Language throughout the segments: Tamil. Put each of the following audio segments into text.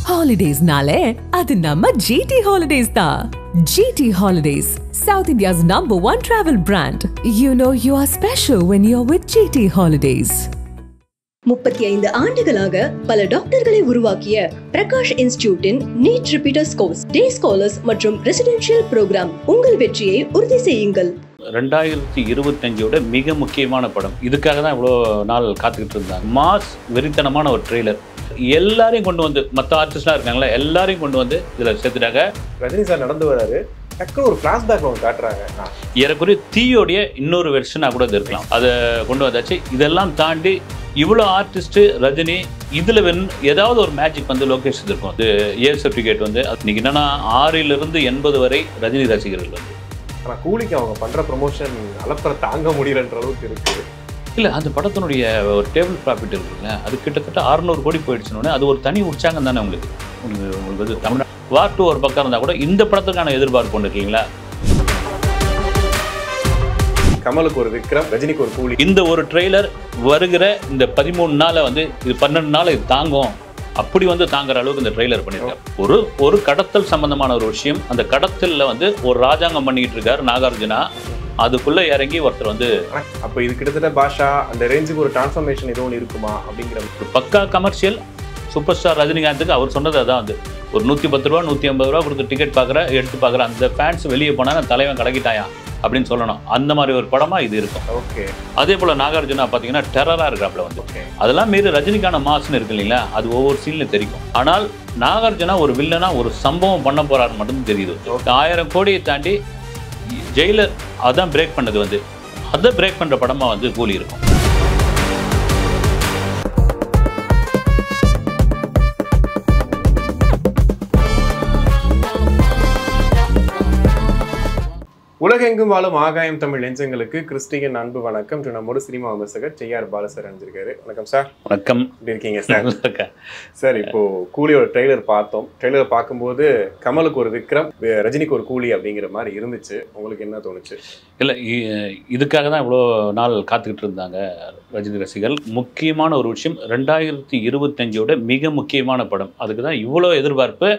Holidays nale, adu namma GT Holidays da. GT Holidays, South India's #1 travel brand. You know you are special when you're with GT Holidays. 35 ஆண்டுகளாக பல டாக்டர்களை உருவாக்கிய பிரகாஷ் இன்ஸ்டிடியூட்டின் நீட் ரிப்பீட்டர்ஸ் கோர்ஸ், டே ஸ்காலர்ஸ் மற்றும் ரெசிடென்ஷியல் ப்ரோக்ராம். உங்கள் வெற்றியை உறுதி செய்யுங்கள். 2025ஓட மிக முக்கியமான படம். இதுக்காக தான் இவ்வளோ நாள் காத்துக்கிட்டு இருந்தாங்க. மாஸ் வெறித்தனமான ஒரு ட்ரெய்லர். எல்லாரையும் கொண்டு வந்து, மற்ற ஆர்டிஸ்ட்லாம் இருக்காங்களா, எல்லாரையும் கொண்டு வந்து இதில் சேர்த்துட்டாங்க. ரஜினி சார் நடந்து வராரு, டக்குனு ஒரு ஃப்ளாஷ்பேக் ஒன்று காட்டுறாங்க. ஏறக்குறைய தீயோடைய இன்னொரு வெர்ஷனாக கூட இருக்கலாம், அதை கொண்டு வந்தாச்சு. இதெல்லாம் தாண்டி இவ்வளோ ஆர்டிஸ்ட்டு ரஜினி இதில் ஏதாவது ஒரு மேஜிக் வந்து லோகேஷ் இருக்கும். அது ஏ சர்டிஃபிகேட் வந்து இன்னைக்கு என்னன்னா 6லிருந்து 80 வரை ரஜினி ரசிகர்கள் வந்து. ஆனால் கூலிக்கு அவங்க பண்ணுற ப்ரொமோஷன் அலப்பறை தாங்க முடியலன்ற அளவுக்கு இருக்குது. இல்லை, அந்த படத்தினுடைய ஒரு டேபிள் ப்ராஃபிட் இருக்குங்க, அது கிட்டத்தட்ட 600 கோடி போயிடுச்சுன்னு அது ஒரு தனி உற்சாகம் தானே உங்களுக்கு. வந்து தமிழ் வார் 2 ஒரு பக்கம் இருந்தால் கூட இந்த படத்துக்கான எதிர்பார்ப்பு ஒன்று இருக்கீங்களா? கமலுக்கு ஒரு விக்ரம், ரஜினிக்கு ஒரு கூலி. இந்த ஒரு ட்ரெய்லர் வருகிற இந்த 13 நாளை வந்து இது 12 நாள் இது தாங்கும், அப்படி வந்து தாங்குற அளவுக்கு இந்த ட்ரெய்லர் பண்ணியிருக்காரு. ஒரு கடத்தல் சம்பந்தமான ஒரு விஷயம். அந்த கடத்தலில் வந்து ஒரு ராஜாங்கம் பண்ணிக்கிட்டு இருக்காரு நாகார்ஜுனா. அதுக்குள்ளே இறங்கி ஒருத்தர் வந்து, அப்போ இது கிட்டத்தட்ட பாஷா அந்த ரேஞ்சுக்கு ஒரு டிரான்ஸ்ஃபர்மேஷன் எதுவும் ஒன்று இருக்குமா அப்படிங்கிற ஒரு பக்கா கமர்ஷியல் சூப்பர் ஸ்டார் ரஜினிகாந்துக்கு அவர் சொன்னது அதான் வந்து ஒரு 110 ரூபா 150 ரூபா கொடுத்து டிக்கெட் எடுத்து பார்க்குற அந்த ஃபேன்ஸ் வெளியே போனால் தலைவன் கலக்கிட்டாயா அப்படின்னு சொல்லணும். அந்த மாதிரி ஒரு படமாக இது இருக்கும். ஓகே. அதே போல் நாகார்ஜுனா பார்த்தீங்கன்னா டெரராக இருக்கிறாப்புல வந்து. அதெல்லாம் மீறி ரஜினிக்கான மாஸ்ன்னு இருக்கு இல்லைங்களா, அது ஒவ்வொரு சீன்லையும் தெரியும். ஆனால் நாகார்ஜுனா ஒரு வில்லனா ஒரு சம்பவம் பண்ண போறாரு மட்டும் தெரியுது. 1000 கோடியை தாண்டி ஜெயிலர் அதான் பிரேக் பண்ணது வந்து, அதை பிரேக் பண்ணுற படமாக வந்து கூலி இருக்கும். உலகெங்கும் வாழும் ஆகாயம் தமிழ் நெஞ்சங்களுக்கு கிறிஸ்டியன் அன்பு வணக்கம். நம்மோட சினிமா விமர்சகர் செய்யார் பால சார் அணிஞ்சிருக்காரு. வணக்கம் சார். வணக்கம். எப்படி இருக்கீங்க சார்? சார், இப்போ கூலியோட ட்ரெய்லர் பார்த்தோம். ட்ரெய்லர் பார்க்கும்போது கமலுக்கு ஒரு விக்ரம், ரஜினிக்கு ஒரு கூலி அப்படிங்கிற மாதிரி இருந்துச்சு. உங்களுக்கு என்ன தோணுச்சு? இல்லை, இதுக்காக தான் இவ்வளோ நாள் காத்துக்கிட்டு இருந்தாங்க ரஜினி ரசிகர்கள். முக்கியமான ஒரு விஷயம், 2025ஓட மிக முக்கியமான படம். அதுக்கு தான் இவ்வளோ எதிர்பார்ப்பு.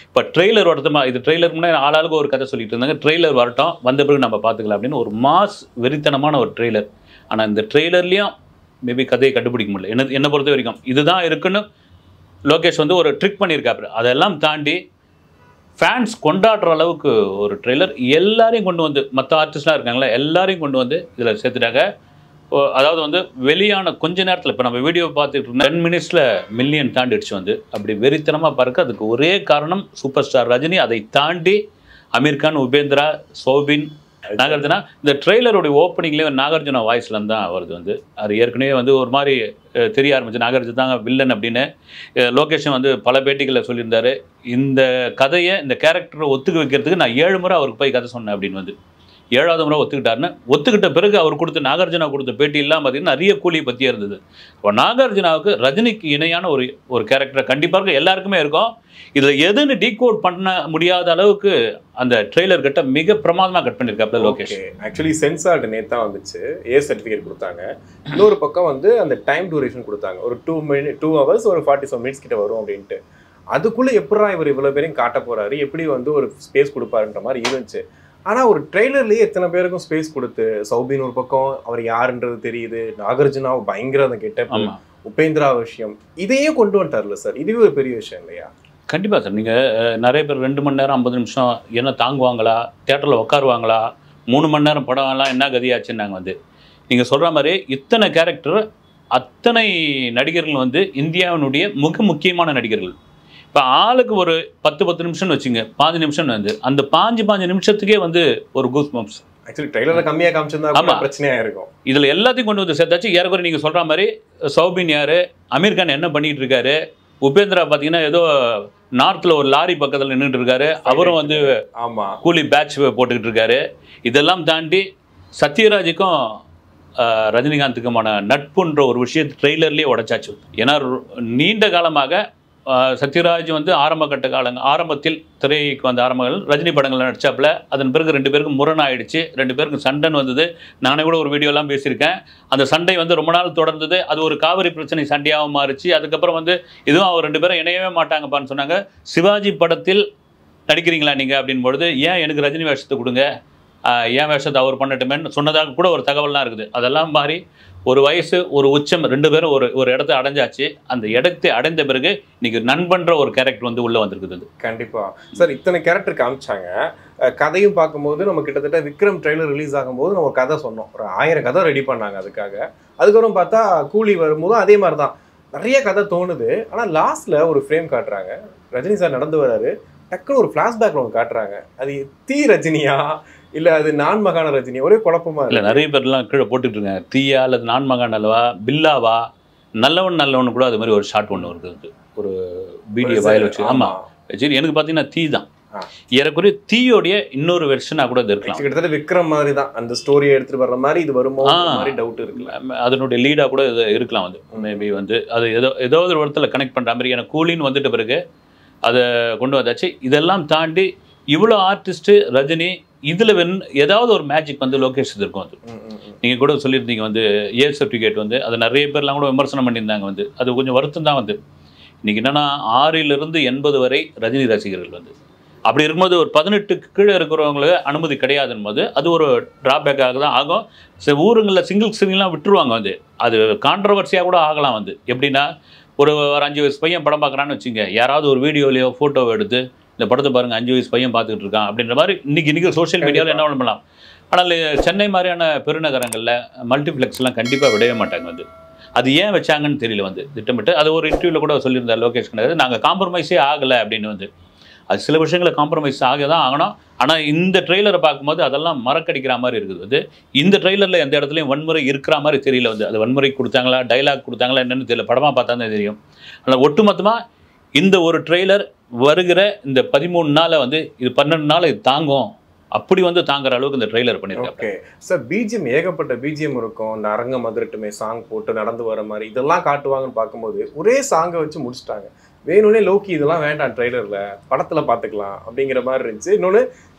இப்போ ட்ரெய்லர் வரட்டுமா, இது ட்ரெய்லருக்கு முன்னாடி ஆளாளுக்கு ஒரு கதை சொல்லிட்டு இருந்தாங்க. ட்ரெய்லர் வரட்டும், வந்த பிறகு நம்ம பார்த்துக்கலாம் அப்படின்னு ஒரு மாஸ் வெறித்தனமான ஒரு ட்ரெய்லர். ஆனால் இந்த ட்ரெய்லர்லேயும் மேபி கதையை கண்டுபிடிக்க முடியல. என்னை பொறுத்த வரைக்கும் இதுதான் இருக்குன்னு லோகேஷ் வந்து ஒரு ட்ரிக் பண்ணியிருக்காரு. அதெல்லாம் தாண்டி ஃபேன்ஸ் கொண்டாடுற அளவுக்கு ஒரு ட்ரெய்லர். எல்லாரையும் கொண்டு வந்து, மற்ற ஆர்டிஸ்ட்லாம் இருக்காங்களா, எல்லாரையும் கொண்டு வந்து இதில் சேர்த்துட்டாங்க. அதாவது வந்து வெளியான கொஞ்ச நேரத்தில், இப்போ நம்ம வீடியோ பார்த்துட்டு இருந்தோம், 10 மினிட்ஸில் மில்லியன் தாண்டிடுச்சு வந்து. அப்படி வெறித்தனமாக பார்க்க அதுக்கு ஒரே காரணம் சூப்பர் ஸ்டார் ரஜினி. அதை தாண்டி அமீர் கான், உபேந்திரா, சோபின், நாகார்ஜுனா. இந்த ட்ரெய்லருடைய ஓப்பனிங்லேயே நாகார்ஜுனா வாய்ஸ்லேருந்து தான் வருது வந்து. அது ஏற்கனவே வந்து ஒரு மாதிரி தெரிய ஆரம்பிச்சு, நாகார்ஜுனா தாங்க வில்லன் அப்படின்னு. லோகேஷன் வந்து பல பேட்டிகளில் சொல்லியிருந்தாரு, இந்த கதையை இந்த கேரக்டரை ஒத்துக்க வைக்கிறதுக்கு நான் 7 முறை அவருக்கு போய் கதை சொன்னேன் அப்படின்னு வந்து. 7வது முறை ஒத்துக்கிட்டாருன்னு. ஒத்துக்கிட்ட பிறகு அவர் கொடுத்த நாகார்ஜுனா கொடுத்த பேட்டியெல்லாம் பார்த்தீங்கன்னா நிறைய கூலியை பற்றியே இருந்தது. இப்போ நாகார்ஜுனாவுக்கு ரஜினிக்கு இணையான ஒரு கேரக்டரை கண்டிப்பாக எல்லாருக்குமே இருக்கும். இதில் எதுன்னு டீகோட் பண்ண முடியாத அளவுக்கு அந்த ட்ரெய்லர் கிட்ட மிக பிரமாதமாக கட் பண்ணியிருக்காப்ல லோகேஷ். ஆக்சுவலி சென்சார்டு நேத்தா வந்துச்சு, ஏ சர்டிஃபிகேட் கொடுத்தாங்க. இன்னொரு பக்கம் வந்து அந்த டைம் டூரேஷன் கொடுத்தாங்க, ஒரு 2 hours ஒரு 47 minutes கிட்ட வரும் அப்படின்ட்டு. அதுக்குள்ளே எப்படா இவர் இவ்வளோ பேரையும் காட்ட போறாரு, எப்படி வந்து ஒரு ஸ்பேஸ் கொடுப்பாருன்ற மாதிரி இருந்துச்சு. ஆனால் ஒரு ட்ரெய்லர்லேயே எத்தனை பேருக்கும் ஸ்பேஸ் கொடுத்து, சௌபின் ஒரு பக்கம் அவர் யாருன்றது தெரியுது, நாகார்ஜுனா பயங்கர அந்த கெட்டப், உபேந்திரா விஷயம், இதையே கொண்டு வந்துட்டார்ல சார். இதுவே ஒரு பெரிய விஷயம் இல்லையா? கண்டிப்பாக சார். நீங்கள் நிறைய பேர் 2 மணி நேரம் 50 நிமிஷம் என்ன தாங்குவாங்களா, தேட்டரில் உட்காருவாங்களா, 3 மணி நேரம் படம்லாம் என்ன கதியாச்சுன்னு நாங்கள் வந்து நீங்கள் சொல்கிற மாதிரி இத்தனை கேரக்டர், அத்தனை நடிகர்கள் வந்து இந்தியாவினுடைய மிக முக்கியமான நடிகர்கள். இப்போ ஆளுக்கு ஒரு 10 நிமிஷம்னு வச்சுங்க, 5 நிமிஷம் வந்து அந்த 5 நிமிஷத்துக்கே வந்து ஒரு கூஸ் பம்ப்ஸ். ஆக்சுவலி ட்ரெய்லரில் கம்மியாக காமிச்சிருந்தா பிரச்சனையாக இருக்கும். இதில் எல்லாத்தையும் கொண்டு வந்து சேர்த்தாச்சு. ஏறக்குறை நீங்கள் சொல்கிற மாதிரி சௌபின் யார், அமீர் கான் என்ன பண்ணிகிட்டு இருக்காரு, உபேந்திரா பார்த்தீங்கன்னா ஏதோ நார்த்தில் ஒரு லாரி பக்கத்தில் நின்றுட்டு இருக்காரு, அவரும் வந்து கூலி பேட்ச் போட்டுக்கிட்டு இருக்காரு. இதெல்லாம் தாண்டி சத்யராஜுக்கும் ரஜினிகாந்துக்குமான நட்புன்ற ஒரு விஷயத்தை ட்ரெய்லர்லேயே உடைச்சாச்சு. ஏன்னா நீண்ட காலமாக சத்யராஜ் வந்து ஆரம்பத்தில் திரைக்கு வந்த ஆரம்பங்கள் ரஜினி படங்கள் நடிச்சாப்புல. அதன் பிறகு 2 பேருக்கும் முரணாயிடுச்சு, 2 பேருக்கும் சண்டைன்னு வந்தது. நானே கூட ஒரு வீடியோலாம் பேசியிருக்கேன். அந்த சண்டை வந்து ரொம்ப நாள் தொடர்ந்தது. அது ஒரு காவிரி பிரச்சனை சண்டையாகவும் மாறிச்சு. அதுக்கப்புறம் வந்து இதுவும் அவர் 2 பேரும் இணையவே மாட்டாங்கப்பான்னு சொன்னாங்க. சிவாஜி படத்தில் நடிக்கிறீங்களா நீங்கள் அப்படின்பொழுது, ஏன் எனக்கு ரஜினி வேஷத்தை கொடுங்க, ஏன் வேஷத்தை அவர் பண்ணட்டுமேன்னு சொன்னதாக கூட ஒரு தகவல்லாம் இருக்குது. அதெல்லாம் மாறி ஒரு வயசு ஒரு உச்சம் 2 பேரும் ஒரு இடத்தை அடைஞ்சாச்சு. அந்த இடத்தை அடைந்த பிறகு இன்னைக்கு நண்பன்ற ஒரு கேரக்டர் வந்து உள்ளே வந்திருக்குது. கண்டிப்பா சார், இத்தனை கேரக்டர் காமிச்சாங்க. கதையும் பார்க்கும்போது நம்ம கிட்டத்தட்ட விக்ரம் ட்ரெய்லர் ரிலீஸ் ஆகும்போது நம்ம ஒரு கதை சொன்னோம், ஒரு 1000 கதை ரெடி பண்ணாங்க அதுக்காக. அதுக்கப்புறம் பார்த்தா கூலி வரும்போதும் அதே மாதிரி தான் நிறைய கதை தோணுது. ஆனால் லாஸ்ட்ல ஒரு ஃப்ரேம் காட்டுறாங்க, ரஜினி சார் நடந்து வராரு, டக்குன்னு ஒரு ஃப்ளாஷ்பேக்ல ஒன்று காட்டுறாங்க. அது ரஜினியா இல்ல அது நான் மகான ரஜினி, ஒரே குழப்பமா இல்லை. நிறைய பேர்லாம் கீழே போட்டுட்டு இருக்காங்க, தீயா அல்லது நான் மகான் அல்லவா பில்லாவா நல்லவன் கூட அது மாதிரி ஒரு ஷார்ட் ஒன்று இருக்குது, ஒரு வீடியோ வாயில் வச்சு. ஆமாம் சரி, எனக்கு பார்த்தீங்கன்னா தீ தான் ஏறக்குறைய தீயோடைய இன்னொரு வெர்ஷனாக கூட இது இருக்கலாம். கிட்டத்தட்ட விக்ரம் மாதிரி தான் அந்த ஸ்டோரியை எடுத்துட்டு வர்ற மாதிரி இது வருமோ மாதிரி டவுட் இருக்குல்ல. அதனுடைய லீடாக கூட இது இருக்கலாம் வந்து மேபி வந்து அது ஏதோ ஒரு இடத்துல கனெக்ட் பண்ணுற மாதிரி. எனக்கு கூலின்னு வந்துட்ட பிறகு அதை கொண்டு வந்தாச்சு. இதெல்லாம் தாண்டி இவ்வளோ ஆர்டிஸ்ட்டு ரஜினி இதில் ஏதாவது ஒரு மேஜிக் வந்து லோகேஷ் இருக்கும். அது நீங்கள் கூட சொல்லியிருந்தீங்க வந்து ஏ சர்டிஃபிகேட் வந்து அதை நிறைய பேர்லாம் கூட விமர்சனம் பண்ணியிருந்தாங்க வந்து. அது கொஞ்சம் வருத்தம் தான் வந்து. இன்றைக்கி என்னென்னா 6லிருந்து 80 வரை ரஜினி ரசிகர்கள் வந்து அப்படி இருக்கும்போது ஒரு 18க்கு கீழே இருக்கிறவங்களுக்கு அனுமதி கிடையாதுன்னு போது அது ஒரு ட்ராபேக்காக தான் ஆகும். ஊருங்களில் சிங்கிள் ஸ்க்ரீன்லாம் விட்டுருவாங்க வந்து. அது கான்ட்ரவர்சியாக கூட ஆகலாம் வந்து. எப்படின்னா ஒரு 5 வயசு பையன் படம் பார்க்குறான்னு வச்சுங்க, யாராவது ஒரு வீடியோலையோ ஃபோட்டோவோ எடுத்து இந்த படத்தை பாருங்கள் 5 வயசு பையன் பார்த்துக்கிட்டு இருக்கான் அப்படின்ற மாதிரி இன்றைக்கி சோஷியல் மீடியாவில் என்ன பண்ணலாம். ஆனால் சென்னை மாதிரியான பெருநகரங்களில் மல்டிப்ளெக்ஸ்லாம் கண்டிப்பாக விடவே மாட்டாங்க வந்து. அது ஏன் வச்சாங்கன்னு தெரியல வந்து திட்டமிட்டு. அது ஒரு இன்டர்வியூவில் கூட சொல்லியிருந்தார் லோகேஷ் கனகராஜ், நாங்கள் காம்ப்ரமைஸே ஆகலை அப்படின்னு வந்து. அது சில விஷயங்களை காம்ப்ரமைஸ் ஆக தான் ஆகணும். ஆனால் இந்த ட்ரெய்லரை பார்க்கும்போது அதெல்லாம் மறக்கடிக்கிற மாதிரி இருக்குது வந்து. இந்த ட்ரெய்லரில் எந்த இடத்துலையும் வன்முறை இருக்கிற மாதிரி தெரியல வந்து. அது வன்முறை கொடுத்தாங்களா டைலாக் கொடுத்தாங்களா என்னென்னு தெரியல, படமாக பார்த்தா தான் தெரியும். ஆனால் ஒட்டுமொத்தமாக இந்த ஒரு ட்ரெய்லர் வருகிற இந்த 13 நாளை வந்து இது 12 நாள் இது தாங்கும், அப்படி வந்து தாங்குற அளவுக்கு இந்த ட்ரெய்லர் பண்ணியிருக்காங்க. ஓகே சார், பிஜிஎம் ஏகப்பட்ட பிஜிஎம் இருக்கும். இந்த அரங்கம் அதிரட்டுமே சாங் போட்டு நடந்து வர மாதிரி இதெல்லாம் காட்டுவாங்கன்னு பார்க்கும்போது ஒரே சாங்கை வச்சு முடிச்சிட்டாங்க. வேணும்னே லோக்கி இதெல்லாம் வேண்டாம் ட்ரெய்லர்ல, படத்துல பார்த்துக்கலாம் அப்படிங்கிற மாதிரி இருந்துச்சு. இன்னொன்று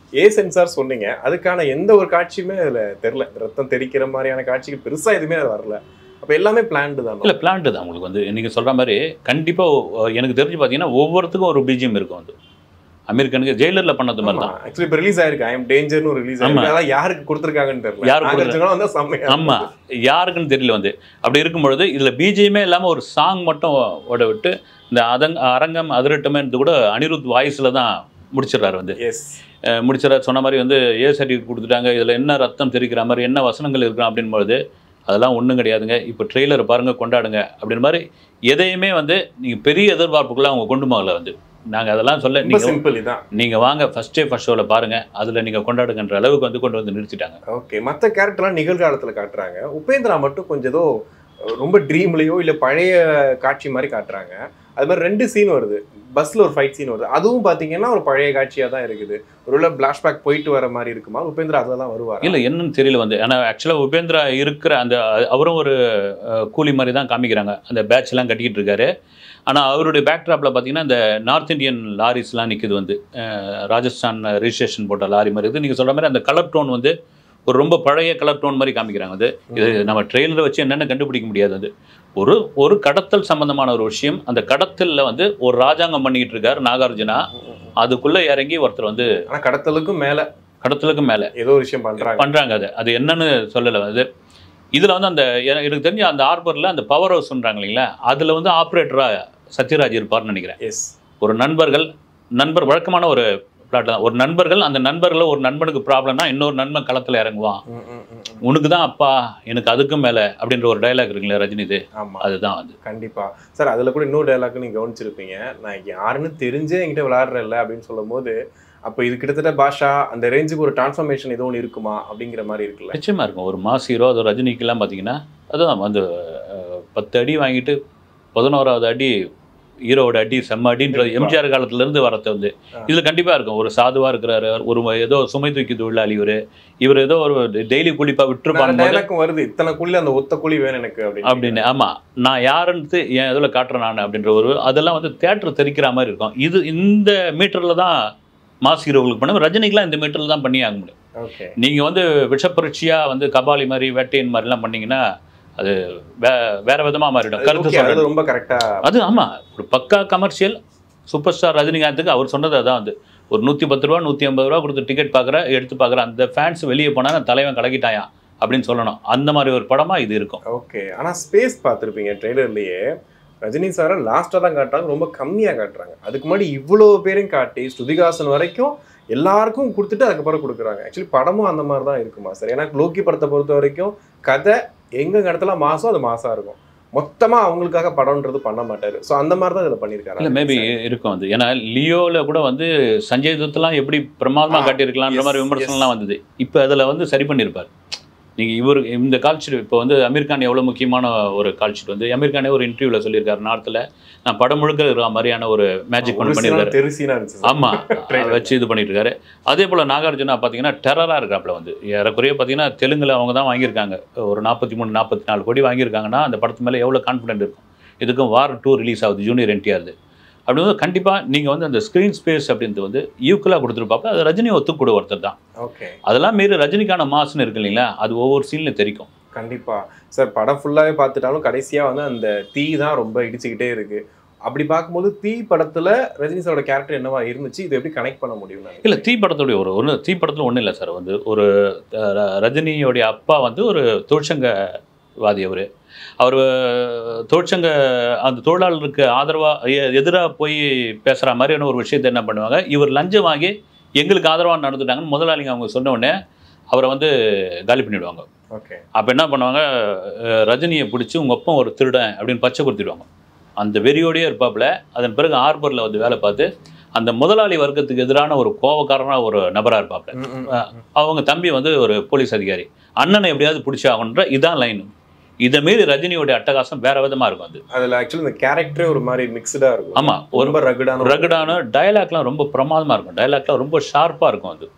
சென்சார் சொன்னீங்க, அதுக்கான எந்த ஒரு காட்சியுமே அதில் தெரில. ரத்தம் தெரிக்கிற மாதிரியான காட்சிகள் பெருசாக எதுவுமே அது வரல. அப்போ எல்லாமே பிளான்டு தான். இல்லை பிளான்டு தான். உங்களுக்கு வந்து நீங்கள் சொல்கிற மாதிரி கண்டிப்பாக எனக்கு தெரிஞ்சு பார்த்தீங்கன்னா ஒவ்வொருத்துக்கும் ஒரு பிஜிஎம் இருக்கும் வந்து. அமெரிக்கனுக்கு ஜெயிலரில் பண்ணது மாதிரி தான். ஆக்சுவலி இப்போ ரிலீஸ் ஆயிருக்கு, ஐ எம் டேஞ்சர்னு ரிலீஸ் ஆயிருக்கு. அதான் யாருக்கு கொடுத்துருக்காங்கன்னு தெரியல. ஆமாம், யாருக்குன்னு தெரியல வந்து. அப்படி இருக்கும்பொழுது இதில் பிஜிஎமே இல்லாமல் ஒரு சாங் மட்டும் ஓட விட்டு இந்த அரங்கம் அதிரட்டமேன்றது கூட அனிருத் வாய்ஸில் தான் முடிச்சிடறாரு வந்து. முடிச்சிடறாரு. சொன்ன மாதிரி வந்து ஏ சர்டிஃபிகேட் கொடுத்துட்டாங்க, இதில் என்ன ரத்தம் தெரிக்கிற மாதிரி என்ன வசனங்கள் இருக்கிறோம் அப்படின்பொழுது அதெல்லாம் ஒன்றும் கிடையாதுங்க, இப்போ ட்ரெய்லரை பாருங்கள் கொண்டாடுங்க அப்படின்ற மாதிரி எதையுமே வந்து நீங்கள் பெரிய எதிர்பார்ப்புக்குள்ளே அவங்க கொண்டு போகல வந்து. நாங்கள் அதெல்லாம் சொல்ல நீங்கள் வாங்க ஃபர்ஸ்ட் ஷோவில் பாருங்கள், அதில் நீங்கள் கொண்டாடுங்கன்ற அளவுக்கு வந்து கொண்டு வந்து நிறுத்திட்டாங்க. ஓகே, மற்ற கேரக்டர்லாம் நிகழ்காலத்தில் காட்டுறாங்க. உபேந்திரா மட்டும் கொஞ்சம் ஏதோ ரொம்ப ட்ரீம்லேயோ இல்லை பழைய காட்சி மாதிரி காட்டுறாங்க. அது மாதிரி 2 சீன் வருது, பஸ்ஸில் ஒரு ஃபைட் சீன் வருது, அதுவும் பார்த்தீங்கன்னா ஒரு பழைய காட்சியாக தான் இருக்குது. ஒரு ஃப்ளாஷ்பேக் போயிட்டு வர மாதிரி இருக்குமா? உபேந்திரா அதில் தான் வருவார் இல்லை என்னன்னு தெரியல வந்து. ஆனால் ஆக்சுவலாக உபேந்திரா இருக்கிற அந்த அவரும் ஒரு கூலி மாதிரி தான் காமிக்கிறாங்க, அந்த பேட்ச்லாம் கட்டிக்கிட்டு இருக்காரு. ஆனால் அவருடைய பேக்ட்ராப்பில் பார்த்தீங்கன்னா இந்த நார்த் இந்தியன் லாரிஸ்லாம் நிற்குது வந்து, ராஜஸ்தான் ரிஜிஸ்ட்ரேஷன் போட்ட லாரி மாதிரி இருக்குது. நீங்கள் சொல்கிற மாதிரி அந்த கலர் டோன் வந்து ஒரு ரொம்ப பழைய கலர் டோன் மாதிரி காமிக்கிறாங்க அது. இது நம்ம ட்ரெயிலரை வச்சு என்னென்ன கண்டுபிடிக்க முடியாது. அது ஒரு கடத்தல் சம்பந்தமான ஒரு விஷயம். அந்த கடத்தலில் வந்து ஒரு ராஜாங்கம் பண்ணிக்கிட்டு இருக்காரு நாகார்ஜுனா, அதுக்குள்ளே இறங்கி ஒருத்தர் வந்து கடத்தலுக்கும் மேலே ஏதோ ஒரு விஷயம் பண்ணுறாங்க. அது என்னன்னு சொல்லலை அது. இதில் வந்து அந்த எனக்கு தெரிஞ்ச அந்த ஹார்பரில் அந்த பவர் ஹவுஸ்ன்றாங்க இல்லைங்களா, அதில் வந்து ஆப்ரேட்டராக சத்யராஜ் இருப்பார்னு நினைக்கிறேன். ஒரு நண்பர் வழக்கமான ஒரு பிளாட் தான். ஒரு நண்பர்கள், அந்த நண்பர்களில் ஒரு நண்பனுக்கு ப்ராப்ளம்னா இன்னொரு நண்பன் களத்தில் இறங்குவான், உனக்கு தான் அப்பா எனக்கு அதுக்கும் மேலே அப்படின்ற ஒரு டைலாக் இருக்குங்களா ரஜினிது. அதுதான் அது. கண்டிப்பாக சார், அதில் கூட இன்னொரு டைலாக் நீங்கள் கவனிச்சிருப்பீங்க, நான் யாருன்னு தெரிஞ்சே என்கிட்ட விளையாடுறேன்ல அப்படின்னு சொல்லும் போது, அப்போ இது கிட்டத்தட்ட பாஷா அந்த ரேஞ்சுக்கு ஒரு டிரான்ஸ்ஃபர்மேஷன் ஏதோ ஒன்று இருக்குமா அப்படிங்கிற மாதிரி இருக்குல்ல. நிச்சயமாக இருக்கும். ஒரு மாஸ் ஹீரோ அது ரஜினிக்கெல்லாம் பார்த்தீங்கன்னா அதுதான் வந்து 10 அடி வாங்கிட்டு 11வது அடி ஹீரோவோட அடி செம்ம அடின்றது எம்ஜிஆர் காலத்துலேருந்து வரது வந்து இதில் கண்டிப்பாக இருக்கும். ஒரு சாதுவாக இருக்கிறாரு, ஒரு ஏதோ சுமை தூக்கி தொழிலாளி இவர் ஏதோ ஒரு டெய்லி கூலிப்பாக விட்டுருப்பாங்க. எனக்கும் வருது இத்தனை கூலி, அந்த ஒத்த கூலி வேணும் எனக்கு அப்படின்னு. ஆமாம், நான் யாருன்ட்டு என் இதில் காட்டுறேன் நான் அப்படின்ற ஒரு அதெல்லாம் வந்து தேட்டர் தெரிக்கிற மாதிரி இருக்கும். இந்த மீட்டரில் தான் மாஸ் ஹீரோவுக்கு பண்ண, ரஜினிக்கெலாம் இந்த மீட்டரில் தான் பண்ணி ஆக முடியும். நீங்கள் வந்து விஷப்பரட்சியாக வந்து கபாலி மாதிரி வேட்டையின் மாதிரிலாம் பண்ணிங்கன்னா அது வேற விதமாக மாறிடும். கருத்து ரொம்ப கரெக்டாக அது. ஆமாம், ஒரு பக்கா கமர்ஷியல் சூப்பர் ஸ்டார் ரஜினிகாந்துக்கு அவர் சொன்னது அதான் வந்து ஒரு 110 ரூபா 150 ரூபா கொடுத்து டிக்கெட் எடுத்து பார்க்குற அந்த ஃபேன்ஸ் வெளியே போனால் நான் தலைவன் கலக்கிட்டாயா அப்படின்னு சொல்லணும். அந்த மாதிரி ஒரு படமாக இது இருக்கும். ஓகே, ஆனால் ஸ்பேஸ் பார்த்துருப்பீங்க ட்ரெய்லர்லேயே ரஜினி சாரை லாஸ்ட்டாக தான் காட்டுறாங்க, ரொம்ப கம்மியாக காட்டுறாங்க. அதுக்கு முன்னாடி இவ்வளோ பேரையும் காட்டி ஸ்ருதிகாசன் வரைக்கும் எல்லாருக்கும் கொடுத்துட்டு அதுக்கப்புறம் கொடுக்குறாங்க. ஆக்சுவலி படமும் அந்த மாதிரி தான் இருக்குமா சார்? ஏன்னா லோக்கி படத்தை பொறுத்த வரைக்கும் கதை எங்க இடத்துல மாசம் அது மாசம் இருக்கும், மொத்தமா அவங்களுக்காக படம்ன்றது பண்ண மாட்டாரு. ஸோ அந்த மாதிரி தான் இதில் பண்ணியிருக்காரு. இல்லை மேபி இருக்கும் வந்து. ஏன்னா லியோவில் கூட வந்து சஞ்சய் தத்துலாம் எப்படி பிரமாதமாக காட்டியிருக்கலான்ற மாதிரி விமர்சனம்லாம் வந்தது. இப்போ அதில் வந்து சரி பண்ணியிருப்பார். நீங்கள் இந்த கால்ஷீட் இப்போ வந்து அமீர் கான் எவ்வளோ முக்கியமான ஒரு கால்ஷீட் வந்து அமீர் கானே ஒரு இன்டர்வியூவில் சொல்லியிருக்காரு. நார்த்தில் நான் படம் முழுக்க இருக்கிற மாதிரியான ஒரு மேஜிக் ஒன்று பண்ணியிருக்காரு. ஆமாம், வச்சு இது பண்ணிட்டு இருக்காரு. அதே போல் நாகார்ஜுனா பார்த்தீங்கன்னா டெரராக இருக்கிறாப்புல வந்து ஏறக்குறைய பார்த்தீங்கன்னா தெலுங்கில் அவங்க தான் வாங்கியிருக்காங்க. ஒரு 43-44 கோடி வாங்கியிருக்காங்கன்னா அந்த படத்து மேலே எவ்வளோ கான்ஃபிடென்ட் இருக்கும். இதுக்கும் வார் 2 ரிலீஸ் ஆகுது, ஜூனியர் என்டிஆர். அப்படி வந்து கண்டிப்பாக நீங்கள் வந்து அந்த ஸ்க்ரீன் ஸ்பேஸ் அப்படின்றது வந்து ஈக்குவலாக கொடுத்துருப்பாப்ப அது ரஜினி ஒத்துக்கூட ஒருத்தர் தான். ஓகே, அதெல்லாம் மீறி ரஜினிக்கான மாசுன்னு இருக்கு இல்லைங்களா, அது ஒவ்வொரு சீனில் தெரிக்கும். கண்டிப்பாக சார். படம் ஃபுல்லாகவே பார்த்துட்டாலும் கடைசியாக வந்து அந்த தீ தான் ரொம்ப இடிச்சுக்கிட்டே இருக்கு. அப்படி பார்க்கும்போது தீ படத்தில் ரஜினி சாரோட கேரக்டர் என்னவா இருந்துச்சு, இது எப்படி கனெக்ட் பண்ண முடியும்? இல்லை, தீ படத்துடைய தீ படத்தில் ஒன்றும் இல்லை சார். வந்து ஒரு ரஜினியோடைய அப்பா வந்து ஒரு தொழிற்சங்கவாதி. அவர் தொழிற்சங்க அந்த தொழிலாளருக்கு எதிராக போய் பேசுகிற மாதிரியான ஒரு விஷயத்தை என்ன பண்ணுவாங்க, இவர் லஞ்சம் வாங்கி எங்களுக்கு ஆதரவாக நடந்துட்டாங்கன்னு முதலாளிங்க அவங்க சொன்ன உடனே அவரை வந்து காலி பண்ணிவிடுவாங்க. ஓகே, அப்போ என்ன பண்ணுவாங்க, ரஜினியை பிடிச்சி உங்கள் அப்பா ஒரு திருடன் அப்படின்னு பச்சை கொடுத்துடுவாங்க. அந்த வெறியோடையே இருப்பாப்புல. அதன் பிறகு ஹார்பரில் வந்து வேலை பார்த்து அந்த முதலாளி வர்க்கத்துக்கு எதிரான ஒரு கோபக்காரனாக ஒரு நபராக இருப்பாப்புல. அவங்க தம்பி வந்து ஒரு போலீஸ் அதிகாரி, அண்ணனை எப்படியாவது பிடிச்சி ஆகணுன்ற இதான் லைன். இதை மீறி ரஜினியோட அட்டகாசம் வேற விதமா இருக்கும். அதுல ஆக்சுவலி இந்த கேரக்டரே ஒரு மாதிரி மிக்ஸ்டா இருக்கும். ஆமா, ரொம்ப ரகடான டயலாக்லாம் ரொம்ப பிரமாதமா இருக்கும். டயலாக்லாம் ரொம்ப ஷார்ப்பா இருக்கும். அது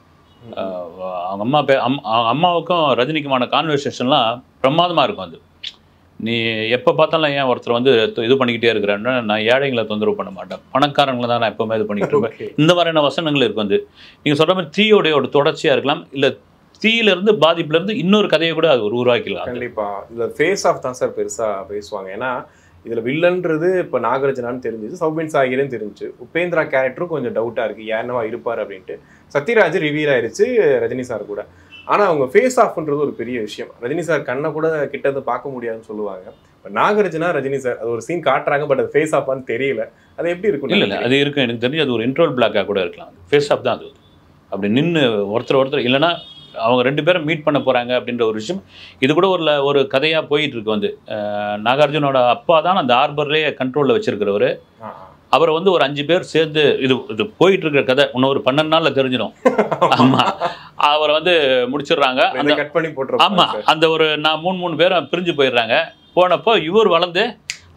அவங்க அம்மாவுக்கும் ரஜினிக்குமான கான்வர்சேஷன்லாம் பிரமாதமா இருக்கும். அது நீ எப்போ பார்த்தாலும் ஏன் ஒருத்தர் வந்து இது பண்ணிக்கிட்டே இருக்கிறேன்னா, நான் ஏழைங்களை தொந்தரவு பண்ண மாட்டேன், பணக்காரங்களை தான் நான் எப்பவுமே இது பண்ணிக்கிட்டு இருப்பேன். இந்த மாதிரியான வசனங்கள் இருக்கும். வந்து நீங்கள் சொல்கிற மாதிரி தீயோடைய ஒரு தொடர்ச்சியாக இருக்கலாம், இல்லை தீயிலிருந்து பாதிப்புலேருந்து இன்னொரு கதையை கூட அது உருவாக்கலாம். கண்டிப்பாக இதில் ஃபேஸ் ஆஃப் தான் சார் பெருசாக பேசுவாங்க. ஏன்னா இதில் வில்லன்றது இப்போ நாகார்ஜுனான்னு தெரிஞ்சிச்சு, சௌபின் சாகிரன்னு தெரிஞ்சிச்சு, உபேந்திரா கேரக்டரும் கொஞ்சம் டவுட்டாக இருக்குது யாருனவா இருப்பார் அப்படின்ட்டு. சத்யராஜ் ரிவீல் ஆயிடுச்சு ரஜினி சார் கூட. ஆனால் அவங்க ஃபேஸ் ஆஃப்ன்றது ஒரு பெரிய விஷயம். ரஜினி சார் கண்ணை கூட கிட்ட பார்க்க முடியாதுன்னு சொல்லுவாங்க. இப்போ நாகார்ஜுனா ரஜினி சார் அது ஒரு சீன் காட்டுறாங்க, பட் அது ஃபேஸ் ஆஃபான்னு தெரியல. அது எப்படி இருக்கும்? இல்லை, அது இருக்கும். எனக்கு தெரிஞ்சு அது ஒரு இன்ட்ரோல் பிளாக்காக கூட இருக்கலாம். ஃபேஸ் ஆஃப் தான் அது. அப்படி நின்று ஒருத்தர் இல்லைன்னா அவங்க 2 பேரும் மீட் பண்ண போகிறாங்க அப்படின்ற ஒரு விஷயம் இது கூட ஒரு கதையாக போயிட்டு இருக்கு. வந்து நாகார்ஜுனோட அப்பா தான் அந்த ஹார்பர்லேயே கண்ட்ரோலில் வச்சிருக்கிறவர். அவரை வந்து ஒரு 5 பேர் சேர்ந்து இது போயிட்டு இருக்கிற கதை இன்னொரு 12 நாளில் தெரிஞ்சிடும். ஆமாம், அவரை வந்து முடிச்சிடுறாங்க. அந்த கட் பண்ணி போட்டுருவாங்க. ஆமாம், அந்த ஒரு 3 பேரும் பிரிஞ்சு போயிடுறாங்க. போனப்போ இவர் வளர்ந்து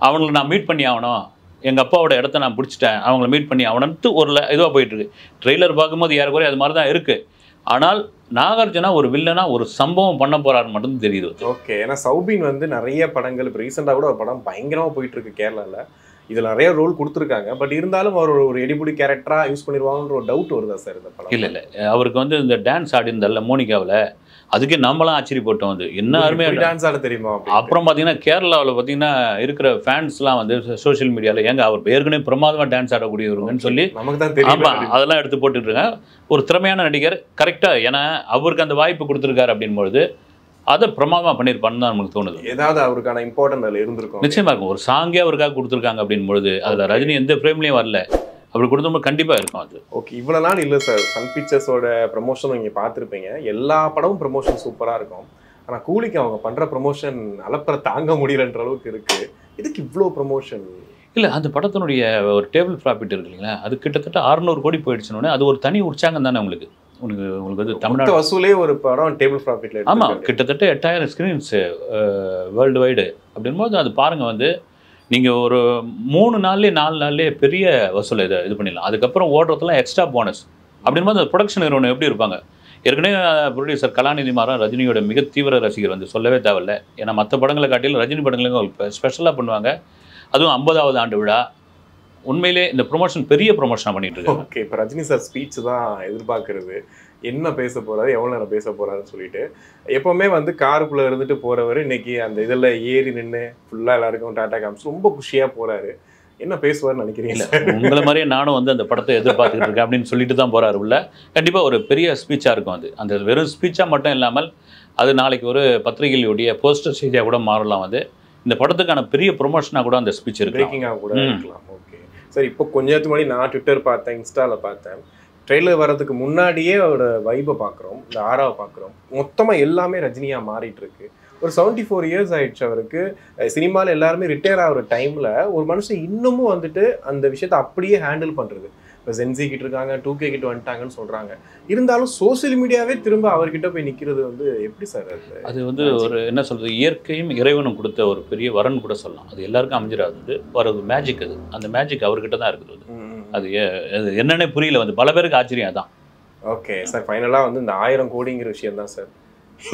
அவங்களை நான் மீட் பண்ணி ஆகணும், எங்கள் அப்பாவோட இடத்த நான் பிடிச்சிட்டேன், அவங்கள மீட் பண்ணி ஆகணுன்ட்டு ஒரு இதுவாக போயிட்டுருக்கு. ட்ரெய்லர் பார்க்கும்போது யாருக்குறையும் அது மாதிரி தான் இருக்குது. ஆனால் நாகார்ஜுனா ஒரு வில்லனா ஒரு சம்பவம் பண்ண போறாரு மட்டும் தெரியுது. ஓகே, ஏன்னா சௌபின் வந்து நிறைய படங்கள் இப்போ ரீசெண்டாக கூட ஒரு படம் பயங்கரமாக போயிட்டு இருக்கு கேரளாவில். இதில் நிறைய ரோல் கொடுத்துருக்காங்க. பட் இருந்தாலும் அவர் ஒரு எடிபுடி கேரக்டராக யூஸ் பண்ணிடுவாங்கன்ற ஒரு டவுட் வருதா சார் இந்த படம்? இல்லை, அவருக்கு வந்து இந்த டான்ஸ் ஆடிருந்தல்ல மோனிகாவில், அதுக்கே நம்மளாம் ஆச்சரியப்பட்டோம். வந்து என்ன அருமையாக டான்ஸ் ஆட தெரியுமா? அப்புறம் பார்த்தீங்கன்னா கேரளாவில் பார்த்தீங்கன்னா இருக்கிற ஃபேன்ஸ்லாம் வந்து சோஷியல் மீடியாவில் ஏங்க அவர் ஏற்கனவே பிரமாதமாக டான்ஸ் ஆடக்கூடியவருங்கன்னு சொல்லி நமக்கு தான் தெரியும். ஆமாம், அதெல்லாம் எடுத்து போட்டுட்டு இருக்காங்க. ஒரு திறமையான நடிகர் கரெக்டாக, ஏன்னா அவருக்கு அந்த வாய்ப்பு கொடுத்துருக்காரு அப்படின்பொழுது அதை பிரமாதமாக பண்ணியிருப்பான்னு தான் நமக்கு தோணுது. ஏதாவது அவருக்கான இம்பார்ட்டன்ட் அதில் இருந்திருக்கும். நிச்சயமாக இருக்கும். ஒரு சாங்கே அவருக்காக கொடுத்துருக்காங்க அப்படின்பொழுது அதில் ரஜினி எந்த ஃப்ரேம்லேயும் வரல, அப்படி கொடுத்தோம்னா கண்டிப்பாக இருக்கும் அது. ஓகே, இவ்வளோ நாள் இல்லை சார் சன் பிக்சர்ஸோட ப்ரமோஷனும் நீங்கள் பார்த்துருப்பீங்க. எல்லா படமும் ப்ரமோஷன் சூப்பராக இருக்கும். ஆனால் கூலிக்கு அவங்க பண்ணுற ப்ரமோஷன் அலப்பறை தாங்க முடியலன்ற அளவுக்கு இருக்குது. இதுக்கு இவ்வளோ ப்ரமோஷன் இல்லை, அந்த படத்தினுடைய ஒரு டேபிள் ப்ராஃபிட் இருக்கு இல்லைங்களா, அது கிட்டத்தட்ட 600 கோடி போயிடுச்சுன்னு அது ஒரு தனி உற்சாகம் தானே உங்களுக்கு வந்து தமிழ்நாடு வசூலே ஒரு படம் டேபிள் ப்ராஃபிட்ல. ஆமாம், கிட்டத்தட்ட 8000 ஸ்க்ரீன்ஸ் வேர்ல்டு வைடு அப்படின்போது அது பாருங்கள். வந்து நீங்கள் ஒரு 3 நாள்லேயே 4 நாள்லேயே பெரிய வசூல் இது பண்ணிடலாம். அதுக்கப்புறம் ஓடுறதுலாம் எக்ஸ்ட்ரா போனஸ். அப்படின் போது அந்த ப்ரொடக்ஷன் நிறுவனம் எப்படி இருப்பாங்க? ஏற்கனவே ப்ரொடியூசர் கலாநிதி மாறன் ரஜினியோட மிக தீவிர ரசிகர் வந்து சொல்லவே தேவையில்ல. ஏன்னா மற்ற படங்களை காட்டிலும் ரஜினி படங்களுக்கு ஸ்பெஷலாக பண்ணுவாங்க. அதுவும் 50வது ஆண்டு விழா. உண்மையிலே இந்த ப்ரொமோஷன் பெரிய ப்ரொமோஷனாக பண்ணிட்டு இருக்காங்க. ஓகே, இப்போ ரஜினி சார் ஸ்பீச் தான் எதிர்பார்க்கறது. என்ன பேச போறாரு, எவ்வளோ நேரம் பேச போறாருன்னு சொல்லிட்டு. எப்பவுமே வந்து காருக்குள்ளே இருந்துட்டு போறவர் இன்னைக்கு அந்த இதில் ஏறி நின்று ஃபுல்லாக எல்லாருக்கும் டாட்டா காமிச்சு ரொம்ப குஷியாக போறாரு. என்ன பேசுவார்னு நினைக்கிறீங்க? உங்களை மாதிரியே நானும் வந்து அந்த படத்தை எதிர்பார்த்துக்கிட்டு இருக்கேன் அப்படின்னு சொல்லிட்டு தான் போறாரு உள்ள. கண்டிப்பாக ஒரு பெரிய ஸ்பீச்சாக இருக்கும் அது. அந்த வெறும் ஸ்பீச்சாக மட்டும் இல்லாமல் அது நாளைக்கு ஒரு பத்திரிகையுடைய போஸ்டர் செய்தியாக கூட மாறலாம். வந்து இந்த படத்துக்கான பெரிய ப்ரொமோஷனாக கூட அந்த ஸ்பீச் இருக்கு, பிரேக்கிங்காக கூட இருக்கலாம். ஓகே சார், இப்போ கொஞ்ச நேரத்துக்கு முன்னாடி நான் ட்விட்டர் பார்த்தேன், இன்ஸ்டாவில் பார்த்தேன். ட்ரெய்லர் வர்றதுக்கு முன்னாடியே அவரோட வைபை பார்க்குறோம், இந்த ஆராவை பார்க்குறோம். மொத்தமாக எல்லாமே ரஜினியாக மாறிட்டு இருக்கு. ஒரு 74 இயர்ஸ் ஆயிடுச்சு அவருக்கு. சினிமாவில் எல்லாருமே ரிட்டையர் ஆகிற டைமில் ஒரு மனுஷன் இன்னமும் வந்துட்டு அந்த விஷயத்தை அப்படியே ஹேண்டில் பண்ணுறது. இப்போ ஜென்சி கிட்ட இருக்காங்க, 2K கிட்ட வந்துட்டாங்கன்னு சொல்கிறாங்க. இருந்தாலும் சோசியல் மீடியாவே திரும்ப அவர்கிட்ட போய் நிற்கிறது வந்து எப்படி சார்? அது வந்து ஒரு என்ன சொல்கிறது, இயற்கையும் இறைவனும் கொடுத்த ஒரு பெரிய வரன் கூட சொல்லலாம். அது எல்லாருக்கும் அமைஞ்சிடாது. ஒரு மேஜிக் அது. அந்த மேஜிக் அவர்கிட்ட தான் இருக்குது. அது என்னன்னே புரியல. வந்து பல பேருக்கு ஆச்சரியம் தான். ஓகே சார், ஃபைனலாக வந்து இந்த 1000 கோடிங்கிற விஷயம் தான் சார்.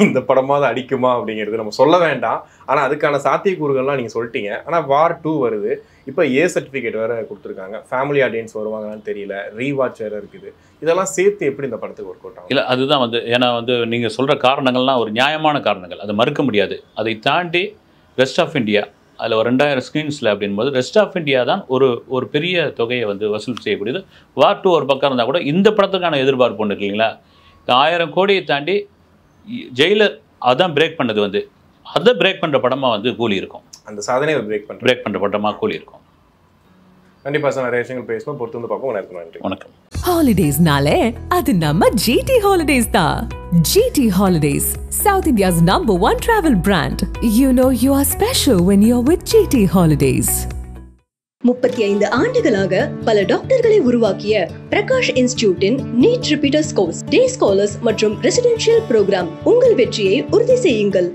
இந்த படமாவது அடிக்குமா அப்படிங்கிறது நம்ம சொல்ல வேண்டாம். ஆனால் அதுக்கான சாத்தியக்கூறுகள்லாம் நீங்கள் சொல்லிட்டீங்க. ஆனால் வார் 2 வருது. இப்போ ஏ சர்டிஃபிகேட் வேறு கொடுத்துருக்காங்க. ஃபேமிலி ஆடியன்ஸ் வருவாங்கன்னு தெரியல. ரீவாட்ச் வேறு இருக்குது. இதெல்லாம் சேர்த்து எப்படி இந்த படத்துக்கு ஒர்க் அவுட் ஆகும்? இல்லை, அதுதான் வந்து ஏன்னா வந்து நீங்கள் சொல்கிற காரணங்கள்லாம் ஒரு நியாயமான காரணங்கள். அதை மறுக்க முடியாது. அதை தாண்டி ரெஸ்ட் ஆஃப் இந்தியா அதில் ஒரு 2000 ஸ்க்ரீன்ஸில் அப்படின்போது ரெஸ்ட் ஆஃப் இந்தியா தான் ஒரு பெரிய தொகையை வந்து வசூல் செய்யக்கூடியது. வார் 2 ஒரு பக்கம் இருந்தால் கூட இந்த படத்துக்கான எதிர்பார்ப்பு ஒன்று இல்லைங்களா? இந்த 1000 கோடியை தாண்டி ஜெயிலர் அதான் பிரேக் பண்ணது. வந்து அதை பிரேக் பண்ணுற படமாக வந்து கூலி இருக்கும். அந்த சாதனையை பிரேக் பண்ணுற படமாக கூலி இருக்கும். கண்டிப்பாக சார், நிறைய விஷயங்கள் பேசணும். பொறுத்து வந்து பார்ப்போம். நன்றி. வணக்கம். ஹாலிடேஸ்னாலே அது நம்ம GT Holidays தான். GT Holidays, South India's #1 travel brand. You know you are special when you're with GT Holidays. 35 ஆண்டுகளாக பல டாக்டர்களை உருவாக்கிய பிரகாஷ் இன்ஸ்டிடியூட்டின் நீட் ரிப்பீட்டர்ஸ் கோர்ஸ், டே ஸ்காலர்ஸ் மற்றும் ரெசிடென்ஷியல் ப்ரோக்ராம். உங்கள் வெற்றியை உறுதி செய்யுங்கள்.